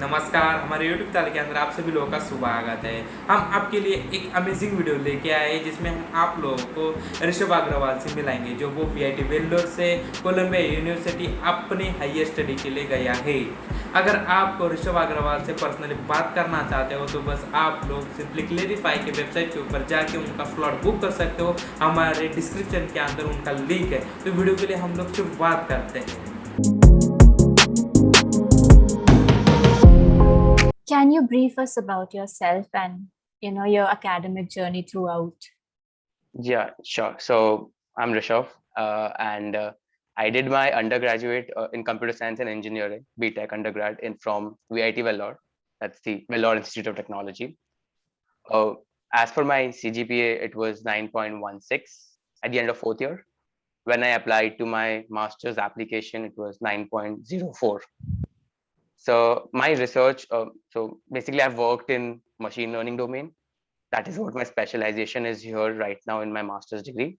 नमस्कार, हमारे YouTube channel के अंदर आप सभी लोगों का स्वागत है। हम आपके लिए एक अमेजिंग वीडियो लेके आए हैं जिसमें हम आप लोगों को ऋषभ अग्रवाल से मिलाएंगे, जो वो वीआईटी वेल्लोर से कोलंबिया यूनिवर्सिटी अपने हाईयर स्टडी के लिए गया है। अगर आपको ऋषभ अग्रवाल से पर्सनली बात करना चाहते हो तो बस आप लोग सिंपली क्लेरिफाई के वेबसाइट के ऊपर जाके उनका स्लॉट बुक कर सकते हो। हमारे डिस्क्रिप्शन के अंदर उनका लिंक है। तो वीडियो के लिए हम लोग शुरुआत करते हैं। Can you brief us about yourself and your academic journey throughout? Yeah, sure. So I'm Rishabh, and I did my undergraduate in computer science and engineering, BTech undergrad in from VIT Vellore. That's the Vellore Institute of Technology. Uh, as for my CGPA, it was 9.16 at the end of fourth year. When I applied to my master's application, it was 9.04. So my research, so basically I've worked in machine learning domain. That is what my specialization is here right now in my master's degree.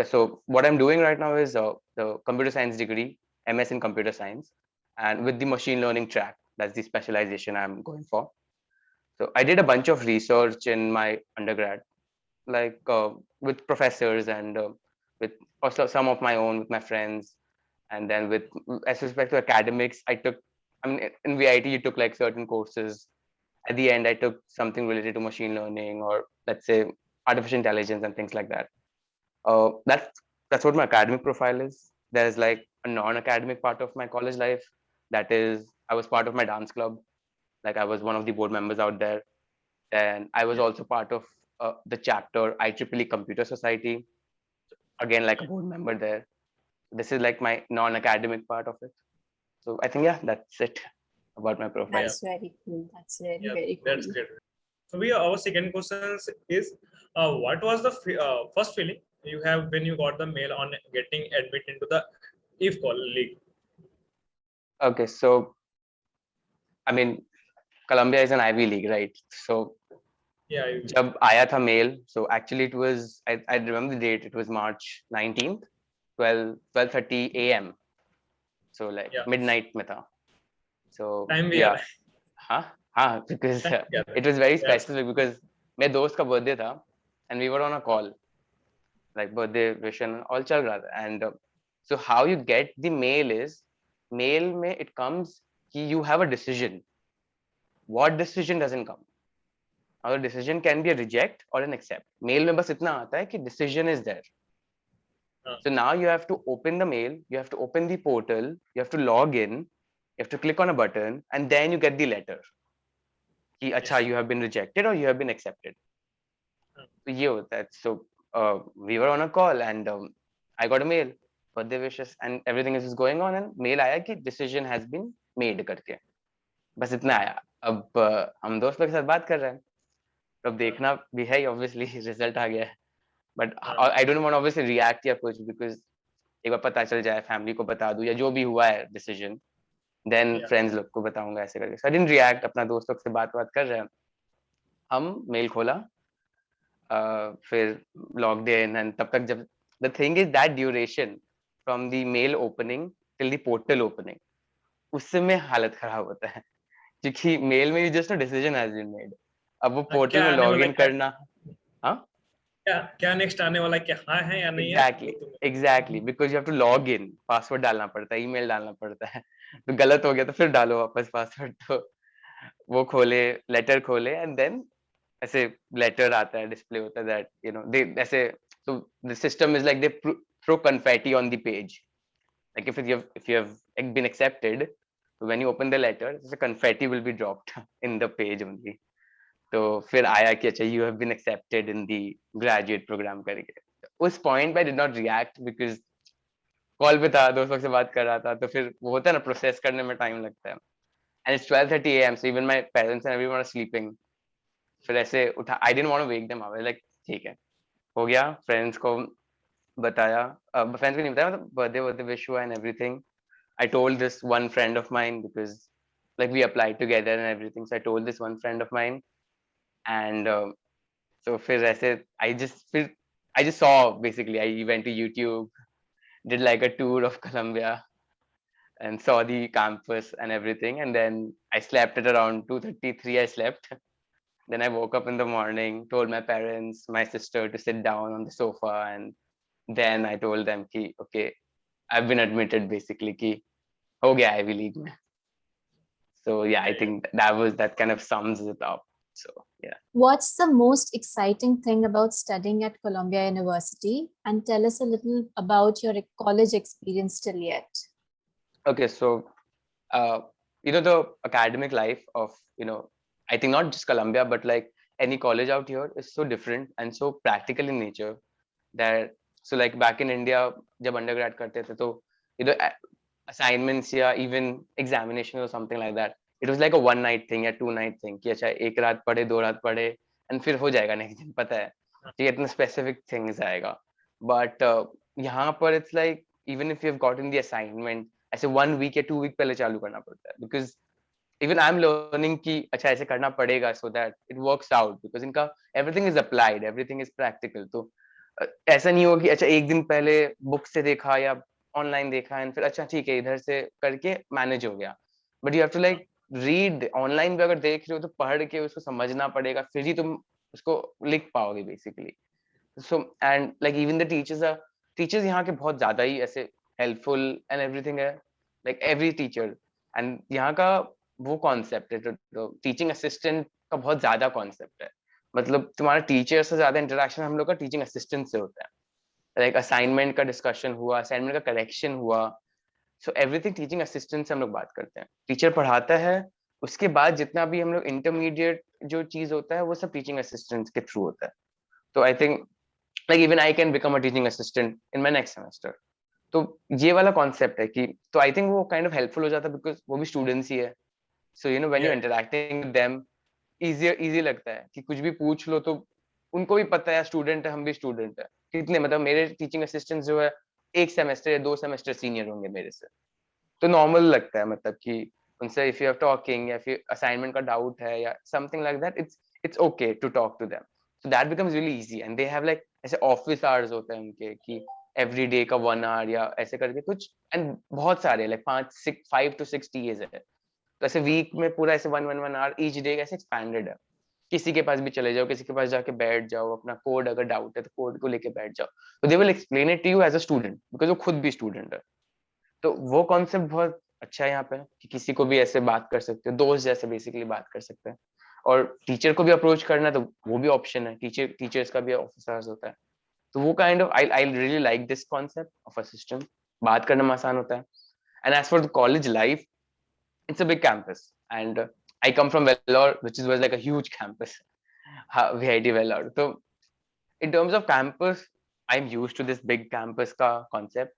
So what I'm doing right now is the computer science degree, MS in computer science, and with the machine learning track. That's the specialization I'm going for. So I did a bunch of research in my undergrad, like with professors and with also some of my own with my friends, and then with as respect to academics, I took. I mean, in VIT you took like certain courses. At the end, I took something related to machine learning or let's say artificial intelligence and things like that. uh, that's that's what my academic profile is. There's like a non-academic part of my college life. That is, I was part of my dance club. Like I was one of the board members out there, and I was Yeah, also part of the chapter IEEE Computer Society. Again, like a yeah, board member there. This is like my non-academic part of it. So I think yeah, that's it about my profile. yeah, That's very cool. That's very, yeah. very That's cool. great. So our second question is, what was the first feeling you have when you got the mail on getting admit into the if league? Okay, so I mean, Columbia is an Ivy League, right? So Yeah, जब आया था mail, so actually it was I remember the date, it was March 19th, 12:30 a.m. So like yeah. midnight में था. So Time we are. yeah, हाँ हाँ, because Yeah, it was very yes. specific because मेरे दोस्त का birthday था and we were on a call, like birthday wish and all चल रहा था. And so how you get the mail is, mail में it comes कि you have a decision. What decision doesn't come? Our decision can be a reject or an accept. Mail में बस इतना आता है कि decision is there. So now you have to open the mail, you have to open the portal, you have to log in, you have to click on a button, and then you get the letter. कि अच्छा, Yes. you have been rejected or you have been accepted. तो ये होता है. So we were on a call and I got a mail, birthday wishes and everything is going on, and mail आया कि decision has been made करके. बस इतना आया. अब हम दोस्तों के साथ बात कर रहे हैं. अब देखना भी है obviously रिजल्ट आ गया है. But I don't want obviously react या कुछ, बिकॉज एक बार पता चल जाए, फैमिली को बता दूं या जो भी हुआ है डिसीजन, देन Yeah. फ्रेंड्स लोग को बताऊंगा ऐसे करके. सो आई डिडंट रिएक्ट. अपना दोस्तों से बात कर रहे हैं, हम मेल खोला, फिर लॉग्ड इन, एंड तब तक जब the thing is that duration from the mail opening till the portal opening, उससे में हालत खराब होता है, क्योंकि मेल में just a decision has been made. अब वो पोर्टल क्या में आने लॉग वाला इन क्या करना. हाँ, क्या नेक्स्ट आने वाला क्या हाँ है या नहीं है एग्जैक्टली वो तुम्हें exactly, because you have to log in, password डालना पड़ता है, ईमेल डालना पड़ता है. तो गलत हो गया तो फिर डालो वापस पासवर्ड. तो वो खोले, लेटर खोले, एंड देन ऐसे लेटर आता है, डिस्प्ले होता है दैट दे ऐसे. so the system is like they throw confetti on the page, like if you have been accepted, so when you open the letter, the confetti will be dropped in the page only. तो फिर आया कि अच्छा, you have been accepted in the graduate program करके. उस point पे I did not react because call पे था, दोस्तों से बात कर रहा था, तो फिर वो होता है ना, प्रोसेस करने में टाइम लगता है. And it's 12:30 a.m. so even my parents and everyone are sleeping. फिर ऐसे उठा, I didn't want to wake them up. Like ठीक है, हो गया. फ्रेंड्स को बताया, फ्रेंड्स को नहीं बताया, मतलब बर्थडे बर्थडे विश हुआ and everything. I told this one friend of mine because like we applied together and everything. So I told this one friend of mine, and so फिर ऐसे I just saw, basically I went to YouTube, did like a tour of Colombia, and saw the campus and everything. And then I slept at around 2:33. I slept. Then I woke up in the morning, told my parents, my sister to sit down on the sofa, and then I told them ki okay, I've been admitted basically ki ho gaya Ivy League mein. So yeah, I think that kind of sums it up. So yeah. What's the most exciting thing about studying at Columbia University? And tell us a little about your college experience till yet. Okay, so the academic life of I think not just Columbia but like any college out here is so different and so practical in nature that so like back in India जब undergrad करते थे तो assignments या even examination or something like that, it was like a one night thing या two night thing कि अच्छा एक रात पढ़े दो रात पढ़े and फिर हो जाएगा next दिन पता है कि इतना specific things आएगा. But यहाँ पर it's like even if you've gotten the assignment ऐसे 1 week या 2 week पहले चालू करना पड़ता है because even I'm learning कि अच्छा ऐसे करना पड़ेगा so that it works out because इनका everything is applied, everything is practical. तो ऐसा नहीं होगा कि अच्छा एक दिन पहले बुक से देखा या ऑनलाइन देखा एंड फिर अच्छा ठीक है इधर से करके मैनेज हो गया. But you have to like read online भी अगर देख रहे हो तो पढ़ के उसको समझना पड़ेगा फिर ही तुम उसको लिख पाओगे basically. So and like even the teachers यहाँ के बहुत ज्यादा ही ऐसे हेल्पफुल एंड एवरीथिंग है लाइक एवरी टीचर. एंड यहाँ का वो कॉन्सेप्ट है जो टीचिंग असिस्टेंट का बहुत ज्यादा कॉन्सेप्ट है. मतलब तुम्हारा टीचर से ज्यादा इंटरेक्शन हम लोग का टीचिंग असिस्टेंट से होता है. लाइक असाइनमेंट का डिस्कशन हुआ, असाइनमेंट का करेक्शन हुआ, सो एवरीथिंग टीचिंग असिस्टेंट से हम लोग बात करते हैं. टीचर पढ़ाता है, उसके बाद जितना भी हम लोग इंटरमीडिएट जो चीज होता है वो सब टीचिंग असिस्टेंट के थ्रू होता है. तो I think like even I can become a teaching assistant in my next semester. तो ये वाला कॉन्सेप्ट है कि तो आई थिंक वो काइंड ऑफ हेल्पफुल हो जाता है बिकॉज वो भी स्टूडेंट्स ही है. So when you interacting with them easy लगता है कि कुछ भी पूछ लो तो उनको भी पता है स्टूडेंट है, हम भी स्टूडेंट है. कितने मतलब मेरे टीचिंग असिस्टेंट जो है 1 सेमेस्टर या 2 सेमेस्टर सीनियर होंगे मेरे से. तो नॉर्मल लगता है मतलब कि उनसे इफ यू हैव टॉकिंग या फिर असाइनमेंट का डाउट है या something like that it's okay to talk to them. So that becomes really easy and they have like ऐसे ऑफिस आवर्स होते हैं उनके कि एवरी डे का 1 आवर या ऐसे करके कुछ एंड बहुत सारे लाइक 5 to 6 टीएस है. तो ऐसे वीक में पूरा ऐसे 1 आवर ईच डे ऐसे एक्सपैंडेड है. किसी के पास भी चले जाओ, किसी के पास जाके बैठ जाओ, अपना कोड अगर डाउट है तो कोड को लेके बैठ जाओ. तो they will explain it to you as a student because वो खुद भी स्टूडेंट है. तो वो कॉन्सेप्ट बहुत अच्छा है यहाँ पे कि किसी को भी ऐसे बात कर सकते हो, दोस्त जैसे बेसिकली बात कर सकते हैं. और टीचर को भी अप्रोच करना तो वो भी ऑप्शन है, टीचर्स का भी ऑफिस आवर्स होता है. तो वो kind of I really like this concept of a system. बात करना में आसान होता है. And as for the college life, it's a big campus and I come from Vellore which was like a huge campus, VIT Vellore. So in terms of campus I'm used to this big campus ka concept,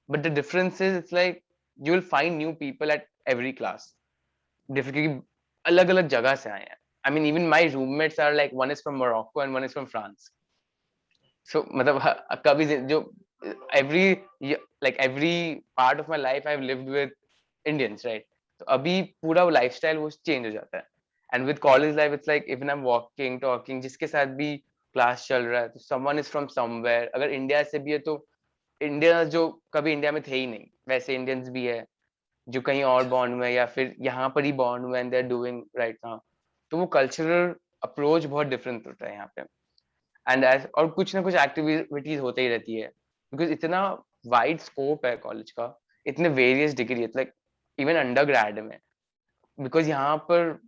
but the difference is it's like you will find new people at every class. Different अलग अलग जगह से आए हैं. I mean even my roommates are like one is from Morocco and one is from France. So मतलब कभी जो every part of my life I've lived with Indians, right? तो अभी पूरा वो लाइफस्टाइल वो चेंज हो जाता है. And with college life it's like even I am walking talking जिसके साथ भी क्लास चल रहा है तो समवन इज फ्रॉम समवेयर. अगर इंडिया से भी है तो इंडिया जो कभी इंडिया में थे ही नहीं वैसे इंडियंस भी है जो कहीं और बॉन्ड में या फिर यहाँ पर ही बॉन्ड में and they are doing right now. तो वो कल्चरल अप्रोच बहुत डिफरेंट होता है यहाँ पे. एंड और कुछ ना कुछ एक्टिविटीज होते ही रहती है बिकॉज इतना वाइड स्कोप है कॉलेज का, इतने various degree like even undergrad में. बिकॉज यहाँ पर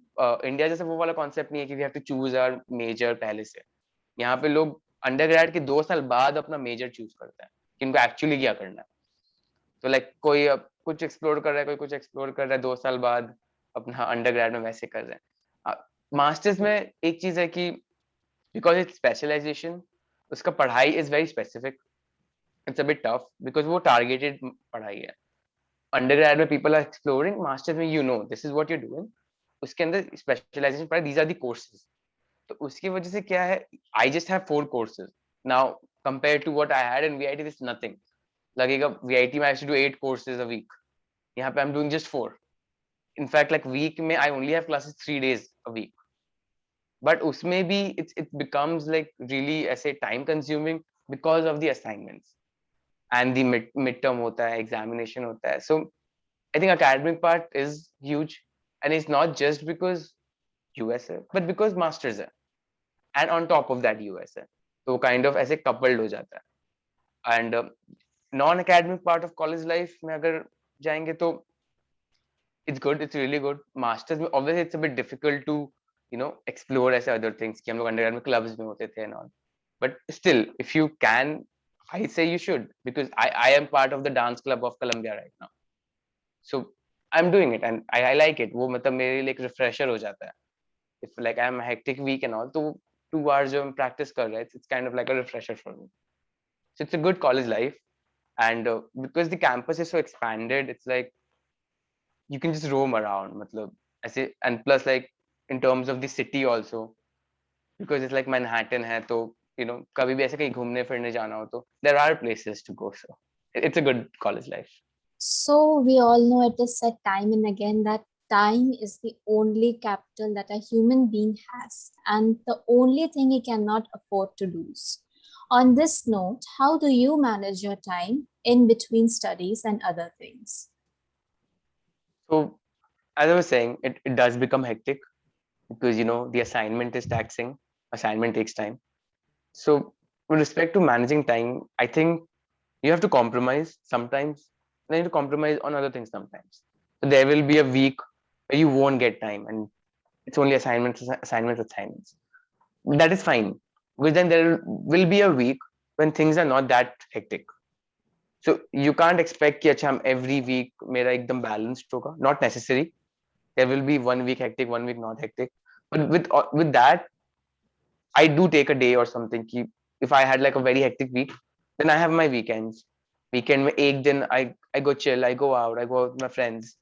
इंडिया जैसे वो वाला कॉन्सेप्ट नहीं है कि we have to choose our major पहले से. यहाँ पे लोग अंडरग्रेड के 2 साल बाद अपना मेजर चूज करते हैं कि उनको एक्चुअली क्या करना है. तो लाइक कोई कुछ एक्सप्लोर कर रहा है, कोई कुछ एक्सप्लोर कर रहा है 2 साल बाद अपना अंडरग्रेड में वैसे कर रहे हैं. मास्टर्स में एक चीज है कि बिकॉज इट्स स्पेशलाइजेशन, उसका पढ़ाई is very specific. It's a bit tough because वो टारगेटेड पढ़ाई है. अंडरग्रेड में पीपल आर एक्सप्लोरिंग, मास्टर्स में this is what you doing. उसके अंदर स्पेशलाइजेशन पढ़ाई, दीज आर द कोर्सेज. तो उसकी वजह से क्या है, I just have 4 courses now compare to what I had in VIT. This nothing. लगेगा VIT में I have to do 8 courses a week, यहाँ पे I am doing just 4. In fact like week में I only have classes 3 days a week. But उसमें भी it becomes like really ऐसे time consuming because of the assignments and the mid term होता है, examination होता है. सो I think academic part is huge, and it's not just because US है, but because masters है, and on top of that US है, तो kind of ऐसे coupled हो जाता है. And non-academic part of college life में अगर जाएंगे तो it's good, it's really good. Masters में obviously it's a bit difficult to explore ऐसे other things कि हम लोग undergrad में clubs में होते थे and all. But still, if you can, I say you should, because I am part of the dance club of Columbia right now. So I'm doing it and I like it. वो मतलब मेरे लिए एक refresher हो जाता है. If like I'm a hectic week and all, तो 2 hours जो हम practice कर रहे हैं, it's kind of like a refresher for me. So it's a good college life, and because the campus is so expanded, it's like you can just roam around. मतलब ऐसे, and plus like in terms of the city also, because it's like Manhattan है, तो कभी भी ऐसे कहीं घूमने फिरने जाना हो तो there are places to go. So it's a good college life. So we all know it is said time and again that time is the only capital that a human being has and the only thing he cannot afford to lose. On this note, how do you manage your time in between studies and other things? So as I was saying, it does become hectic because the assignment is taxing. Assignment takes time. So with respect to managing time, I think you have to compromise sometimes, and you have to compromise on other things sometimes. So there will be a week where you won't get time and it's only assignments. That is fine, because then there will be a week when things are not that hectic. So you can't expect कि अच्छा every week मेरा एकदम balanced होगा. Not necessary. There will be 1 week hectic, 1 week not hectic. But with that, I do take a day or something. If I had like a very hectic week, then I have my weekends. Weekend में एक दिन I go chill, I go out, I go out with my friends.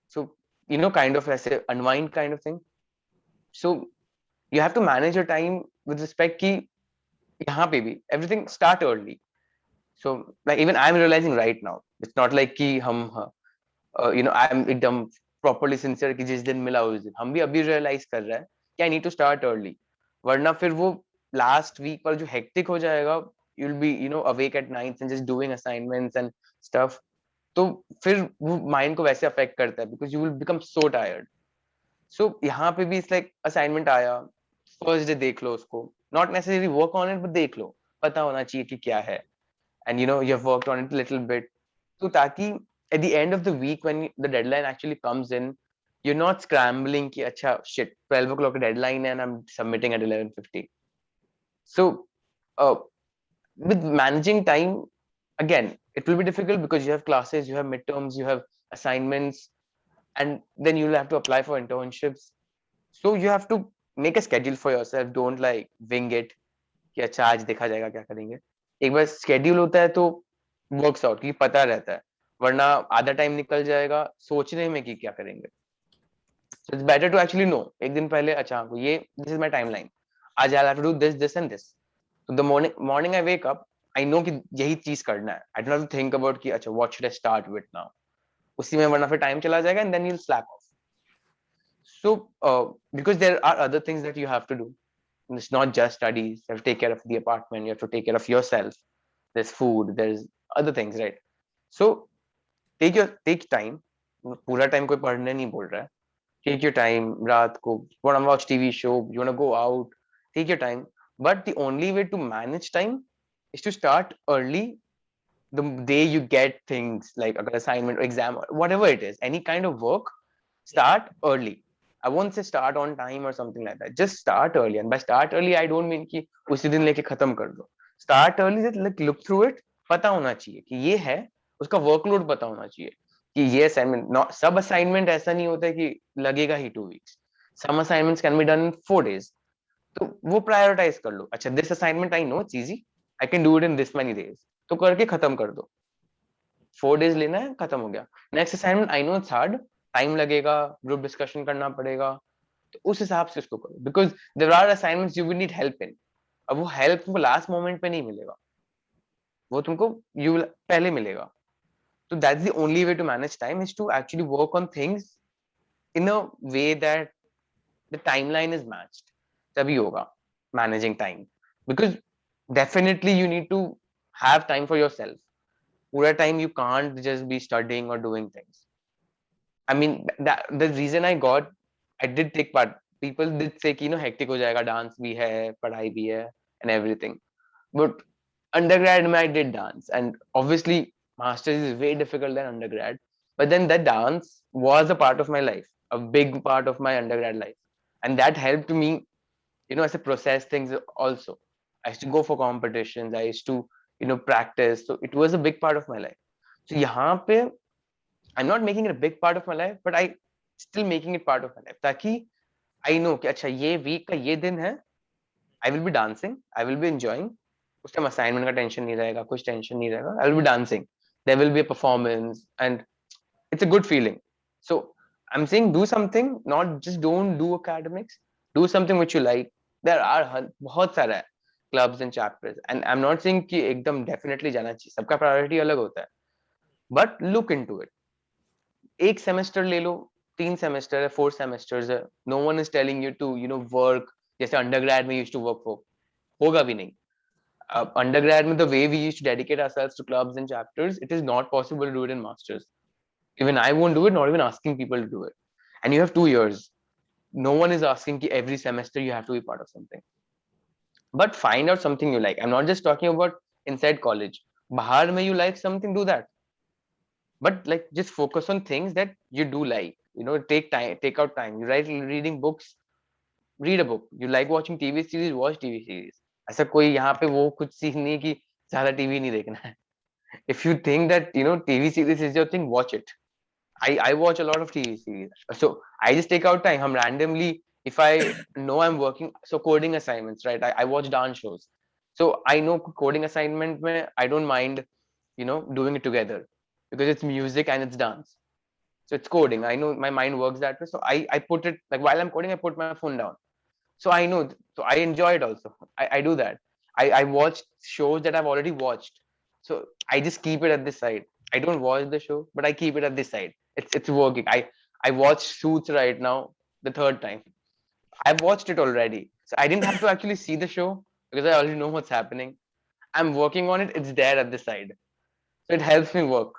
So kind of ऐसे unwind kind of thing. So you have to manage your time with respect कि यहाँ पे भी everything start early. So like even I'm realizing right now, it's not like कि हम I'm एकदम properly sincere कि जिस दिन मिला उस दिन हम भी अभी realize कर रहे हैं कि I need to start early, वरना फिर वो last week पर जो hectic हो जाएगा, you'll be awake at nights and just doing assignments and stuff. तो फिर वो mind को वैसे affect करता है because you will become so tired. So यहाँ पे भी it's like assignment आया, first day देख लो उसको, not necessarily work on it but देख लो, पता होना चाहिए कि क्या है, and you have worked on it a little bit, तो ताकि at the end of the week when the deadline actually comes in, you're not scrambling कि अच्छा shit 12 o'clock deadline and I'm submitting at 11:50. So with managing time, again it will be difficult because you have classes, you have midterms, you have assignments, and then you'll have to apply for internships. So you have to make a schedule for yourself. Don't like wing it कि अच्छा आज देखा जाएगा क्या करेंगे. एक बार schedule होता है तो works out कि पता रहता है, वरना आधा टाइम निकल जाएगा सोचने में कि क्या करेंगे. So it's better to actually know एक दिन पहले अच्छा ये this is my timeline, आज I'll have to do this and this. So the morning I wake up, I know कि यही चीज करना है. I don't have to think about कि अच्छा what should I start with now. उसी में वरना फिर time चला जाएगा and then you'll slack off. So because there are other things that you have to do. It's not just studies. You have to take care of the apartment. You have to take care of yourself. There's food. There's other things, right? So take time. पूरा time कोई पढ़ने नहीं बोल रहा है. Take your time. रात को wanna watch TV show. You wanna go out. Take your time. But the only way to manage time is to start early. The day you get things like an assignment or exam or whatever it is, any kind of work, start early. I won't say start on time or something like that. Just start early. And by start early, I don't mean कि उसी दिन लेके खत्म कर दो. Start early, just like look through it. पता होना चाहिए कि ये है, उसका workload पता होना चाहिए कि ये assignment. Not सब assignment ऐसा नहीं होता है कि लगेगा ही 2 weeks. Some assignments can be done in 4 days. तो वो prioritize कर लो. अच्छा, this assignment I know it's easy. I can do it in this many days. तो करके खत्म कर दो. 4 days लेना है, खत्म हो गया. Next assignment I know it's hard. Time लगेगा, ग्रुप डिस्कशन करना पड़ेगा, तो उस हिसाब से उसको करो. Because there are assignments you will need help in. अब वो हेल्प तुमको लास्ट मोमेंट पे नहीं मिलेगा, वो तुमको यू विल पहले मिलेगा. तो that's the only way to manage time is to actually work on things in a way that the timeline is matched. तभी होगा managing time. Because definitely you need to have time for yourself. पूरा time you can't just be studying और doing things. I mean, that the reason I did take part. People did say कि hectic हो जाएगा, dance भी है, पढ़ाई भी है, and everything. But undergrad में I did dance, and obviously masters is way difficult than undergrad. But then that dance was a part of my life, a big part of my undergrad life, and that helped me, as I process things also. I used to go for competitions. I used to, practice. So it was a big part of my life. So यहाँ पे I'm not making it a big part of my life, but I still making it part of my life. ताकि I know कि अच्छा ये week का ये दिन है, I will be dancing, I will be enjoying. उस टाइम assignment का tension नहीं रहेगा, कुछ tension नहीं रहेगा. I will be dancing. There will be a performance, and it's a good feeling. So I'm saying do something, not just don't do academics. Do something which you like. There are बहुत सारा है clubs and chapters, and I'm not saying कि एकदम definitely जाना चाहिए. सबका priority अलग होता है. But look into it. एक सेमेस्टर ले लो, 3 सेमेस्टर है, 4 सेमेस्टर्स है. No one is telling you to work जैसे अंडरग्रेड में यूज्ड टू वर्क फॉर. होगा भी नहीं. Undergrad में the way we used to dedicate ourselves to clubs and chapters, it is not possible to do it in masters. Even I won't do it, not even asking people to do it. And you have 2 years. No one is asking ki every semester you have to be part of something. But find out something you like. I'm not just talking about inside college. Bahar mein you like something, do that. But like just focus on things that you do like. Take out time. You like reading books, read a book. You like watching TV series, watch TV series. ऐसा कोई यहाँ पे वो कुछ scene नहीं कि ज्यादा TV नहीं देखना है. If you think that TV series is your thing, watch it. I watch a lot of TV series. So I just take out time. हम randomly, if I know I'm working, so coding assignments, right? I watch dance shows. So I know coding assignment में I don't mind, doing it together because it's music and it's dance. So it's coding. I know my mind works that way. So I put it like while I'm coding, I put my phone down. So I know. So I enjoy it also. I do that. I watch shows that I've already watched. So I just keep it at this side. I don't watch the show, but I keep it at this side. It's working. I watch Suits right now the 3rd time. I've watched it already. So I didn't have to actually see the show because I already know what's happening. I'm working on it. It's there at the side. So it helps me work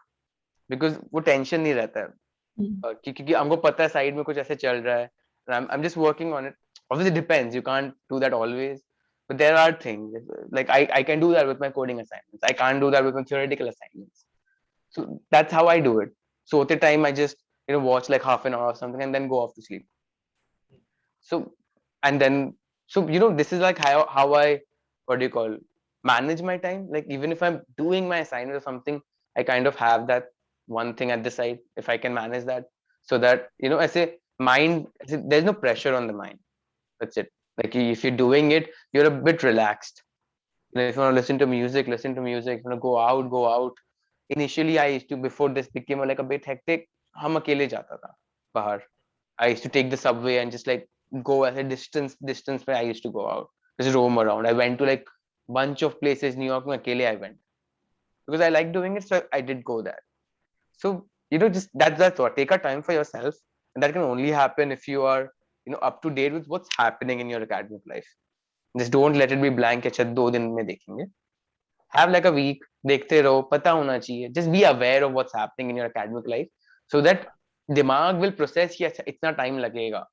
because वो tension नहीं रहता है. क्योंकि हमको पता है side में कुछ ऐसे चल रहा है. I'm just working on it. Obviously, it depends. You can't do that always. But there are things like I can do that with my coding assignments. I can't do that with my theoretical assignments. So that's how I do it. So at the time I just watch like half an hour or something and then go off to sleep. So and then this is like how I what do you call manage my time. Like even if I'm doing my assignment or something, I kind of have that one thing at the side if I can manage that, so that I say mind, there's no pressure on the mind. That's it. Like if you're doing it, you're a bit relaxed. If you want to listen to music, listen to music. If you want to go out. Initially I used to, before this became like a bit hectic, हम अकेले जाता था बाहर. I used to take the subway and just like go at a distance where I used to go out, just roam around. I went to like bunch of places. New York में अकेले I went because I like doing it, so I did go there. So just that's what, take a time for yourself, and that can only happen if you are up to date with what's happening in your academic life. Just don't let it be blank. अच्छा 2 दिन में देखेंगे. Have like a week. देखते रहो. पता होना चाहिए. Just be aware of what's happening in your academic life, so that दिमाग will process कि अच्छा इतना time लगेगा.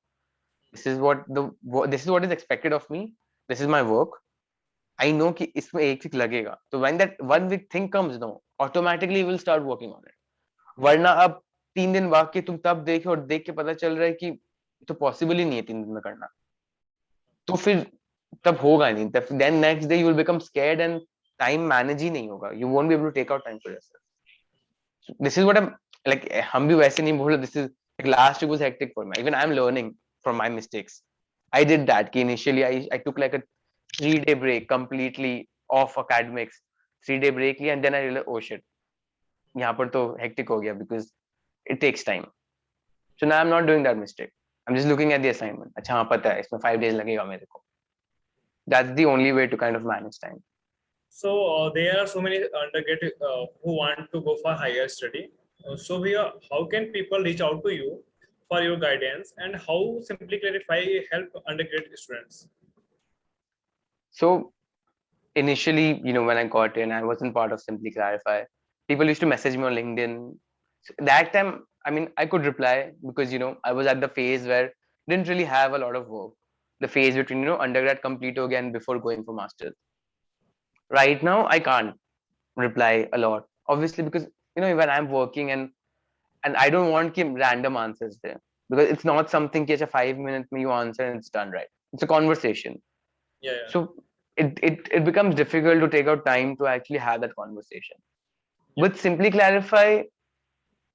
This is what is expected of me. This is my work. I know कि इसमें 1 week लगेगा. So when that 1 week thing comes, no, automatically you will start working on it. वरना अब 3 दिन बाद के तुम तब देखे और देख के पता चल रहा है कि तो पॉसिबल ही नहीं है 3 दिन में करना. तो फिर तब होगा नहीं. Then next day you will become scared and time manage ही नहीं होगा. You won't be able to take out time for yourself. So this is what I'm like. हम भी वैसे नहीं बोल रहे. This is like last week was hectic for me. Even I'm learning from my mistakes. I did that. कि initially I took like a 3-day break completely off academics. 3-day break लिया and then I realized, oh shit, यहाँ पर तो hectic हो गया because it takes time. So now I'm not doing that mistake. I'm just looking at the assignment. अच्छा हाँ पता है इसमें 5 days लगेगा मेरे को. That's the only way to kind of manage time. So there are so many undergraduate who want to go for higher study. So how can people reach out to you for your guidance, and how Simply Clarify help undergraduate students? So initially, when I got in, I wasn't part of Simply Clarify. People used to message me on LinkedIn. So that time, I mean, I could reply because, you know, I was at the phase where didn't really have a lot of work. The phase between, you know, undergrad complete ho gaya and before going for masters. Right now, I can't reply a lot, obviously, because, you know, when I'm working and I don't want keep random answers there, because it's not something that a 5 minute you answer and it's done, right? It's a conversation. Yeah. So it becomes difficult to take out time to actually have that conversation. With Simply Clarify,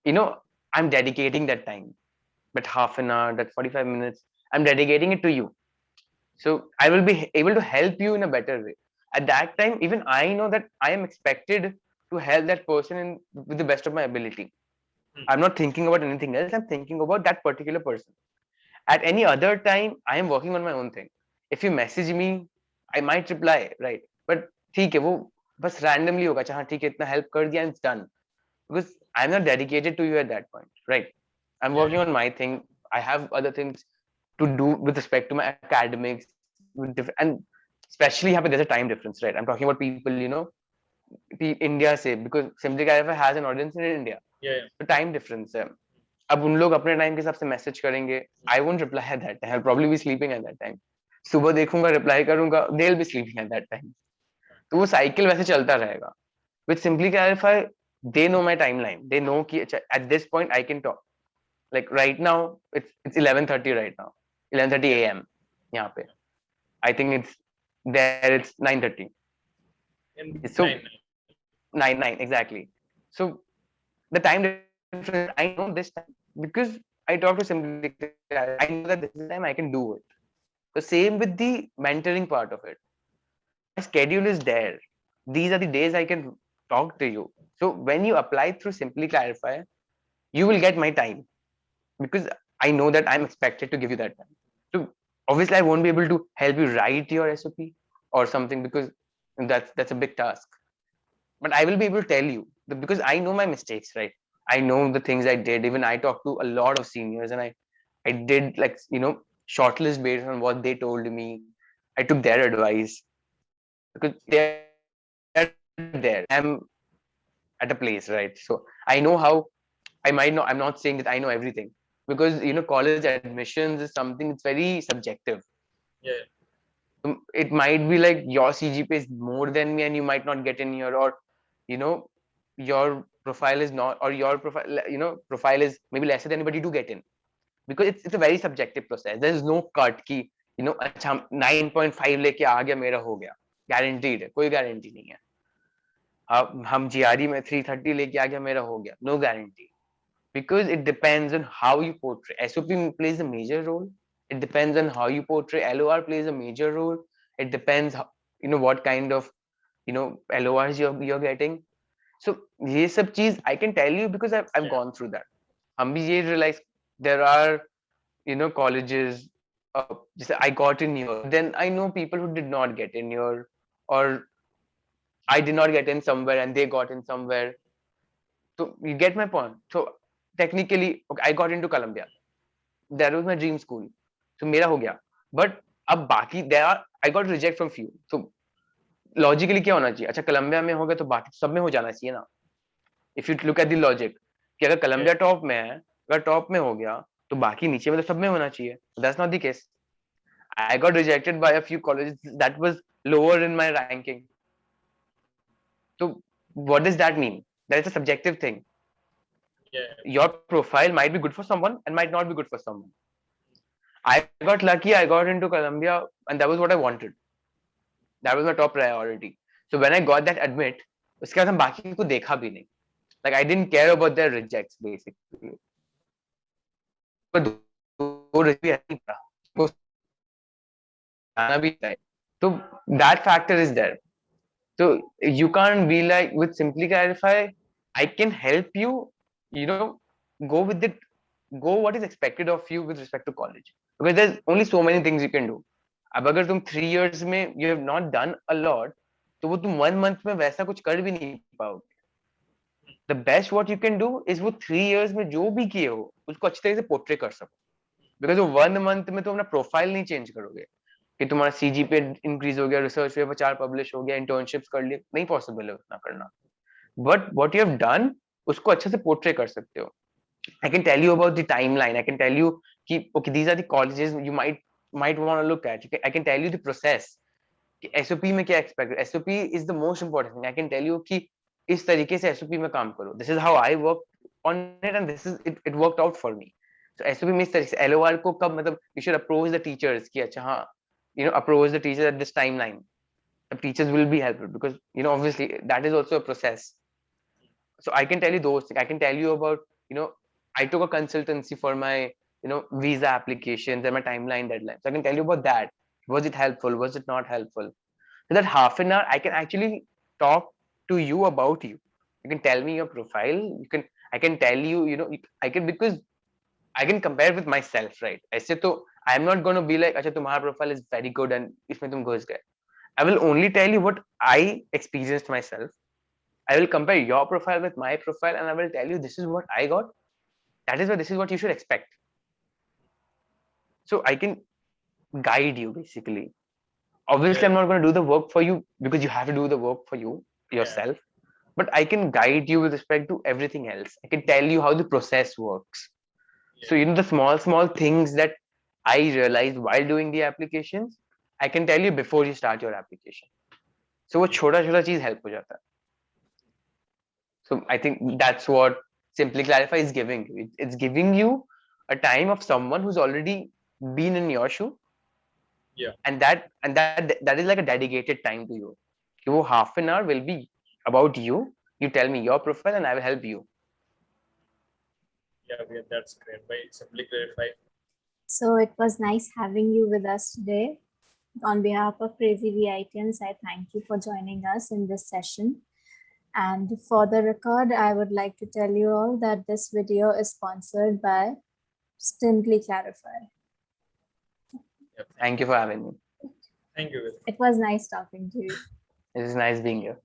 you know, I'm dedicating that time, but half an hour, that 45 minutes, I'm dedicating it to you. So I will be able to help you in a better way. At that time, even I know that I am expected to help that person with the best of my ability. I'm not thinking about anything else. I'm thinking about that particular person. At any other time, I am working on my own thing. If you message me, I might reply, right? But ठीक है वो बस randomly होगा अच्छा हाँ ठीक है इतना help कर दिया and it's done, because I'm not dedicated to you at that point, right? I'm working on my thing. I have other things to do with respect to my academics, with and especially यहाँ पे there's a time difference, right? I'm talking about people, you know, India से, because Simply Clarify has an audience in India. Yeah. तो time difference है. अब उन लोग अपने time के हिसाब से मैसेज करेंगे. I won't reply at that time. I will probably be sleeping at that time. सुबह देखूंगा, रिप्लाई करूंगा, they will be sleeping at that time. तो वो साइकिल वैसे चलता रहेगा. With simply clarify, they know my timeline. They know कि at this point I can talk. Like right now it's 11:30 right now. 11:30 AM यहाँ पे. I think it's there it's 9:30. So 9 exactly. So the time difference, I know this time because I talk to Simply. I know that this time I can do it. The same with the mentoring part of it. My schedule is there. These are the days I can talk to you. So when you apply through Simply Clarify, you will get my time because I know that I'm expected to give you that time. So obviously I won't be able to help you write your SOP or something because that's a big task. But I will be able to tell you because I know my mistakes, right? I know the things I did. Even I talked to a lot of seniors and I did like, you know, shortlist based on what they told me. I took their advice because they're there. I'm at a place, right? So I know how I might know. I'm not saying that I know everything because, you know, college admissions is something that's very subjective. Yeah. It might be like your CGPA is more than me and you might not get in here, or, you know, your profile is not, or your profile, you know, profile is maybe lesser than, but you do get in because it's a very subjective process. There is no cut ki, you know, अच्छा 9.5 लेके आ गया मेरा हो गया, guaranteed है, कोई guarantee नहीं है. हम GRE में 330 लेके आ गया मेरा हो गया, no guarantee, because it depends on how you portray. SOP plays a major role. It depends on how you portray. LOR plays a major role. It depends how, you know, what kind of, you know, LORs you're getting. So ये सब चीज I can tell you because I've gone through that. हम भी ये realize there are, you know, colleges just I got in here, then I know people who did not get in here, or I did not get in somewhere and they got in somewhere. So you get my point. So technically, okay, I got into Columbia. That was my dream school. So मेरा हो गया. But अब बाकी there are, I got reject from few. So logically क्या होना चाहिए? अच्छा Columbia में हो गया तो बाकी सब में हो जाना चाहिए ना? If you look at the logic, कि अगर Columbia top में है, अगर top में हो गया तो बाकी नीचे में तो सब में होना चाहिए. That's not the case. I got rejected by a few colleges that was lower in my ranking. So what does that mean? That is a subjective thing. Yeah. Your profile might be good for someone and might not be good for someone. I got lucky. I got into Columbia, and that was what I wanted. That was my top priority. So when I got that admit, उसके बाद हम बाकी को देखा भी नहीं. Like I didn't care about their rejects basically. But दो reject नहीं था. आना भी था. So that factor is there. So you can't be like with Simply Clarify. I can help you. You know, go with it. Go what is expected of you with respect to college. Because there's only so many things you can do. अब अगर तुम 3 years में you have not done a lot, तो वो तुम 1 month में वैसा कुछ कर भी नहीं पाओगे. The best what you can do is वो 3 years में जो भी किए हो उसको अच्छी तरह से पोर्ट्रे कर सको. Because वो 1 month में तुम अपना प्रोफाइल नहीं चेंज करोगे कि तुम्हारा CGPA इंक्रीज हो गया, रिसर्च पेपर 4 पब्लिश हो गया, इंटर्नशिप्स कर लिए, नहीं पॉसिबल है उतना करना. But what you have done उसको अच्छे से पोर्ट्रे कर सकते हो. I can tell you about the timeline. I can tell you okay, these are the colleges you might want to look at. I can tell you the process. SOP में क्या expect? SOP is the most important thing. I can tell you कि इस तरीके से SOP में काम करो. This is how I worked on it, and this is it worked out for me. So SOP में इस तरीके से LOR को कब मतलब you should approach the teachers कि अच्छा हाँ, approach the teachers at this timeline. The teachers will be helpful because obviously that is also a process. So I can tell you those things. I can tell you about I took a consultancy for my visa applications and my timeline deadlines. So I can tell you about that. Was it helpful? Was it not helpful? So that half an hour I can actually talk to you about you. You can tell me your profile. I can tell you I can, because I can compare with myself, right? ऐसे तो I am not going to be like अच्छा तुम्हारा profile is very good and इसमें तुम घुस गए. I will only tell you what I experienced myself. I will compare your profile with my profile and I will tell you this is what I got. That is why this is what you should expect. So I can guide you basically. Obviously, I'm not going to do the work for you because you have to do the work for you yourself. But I can guide you with respect to everything else. I can tell you how the process works. So the small things that I realized while doing the applications, I can tell you before you start your application. So वो छोटा चीज help हो जाता है. So I think that's what Simply Clarify is giving you. It's giving you a time of someone who's already been in your shoe. Yeah. And that is like a dedicated time to you. Your half an hour will be about you. You tell me your profile and I will help you. Yeah, that's great. By Simply Clarify. So it was nice having you with us today. On behalf of Crazy VITians, I thank you for joining us in this session. And for the record, I would like to tell you all that this video is sponsored by Simply Clarify. Thank you for having me. Thank you. It was nice talking to you. It is nice being here.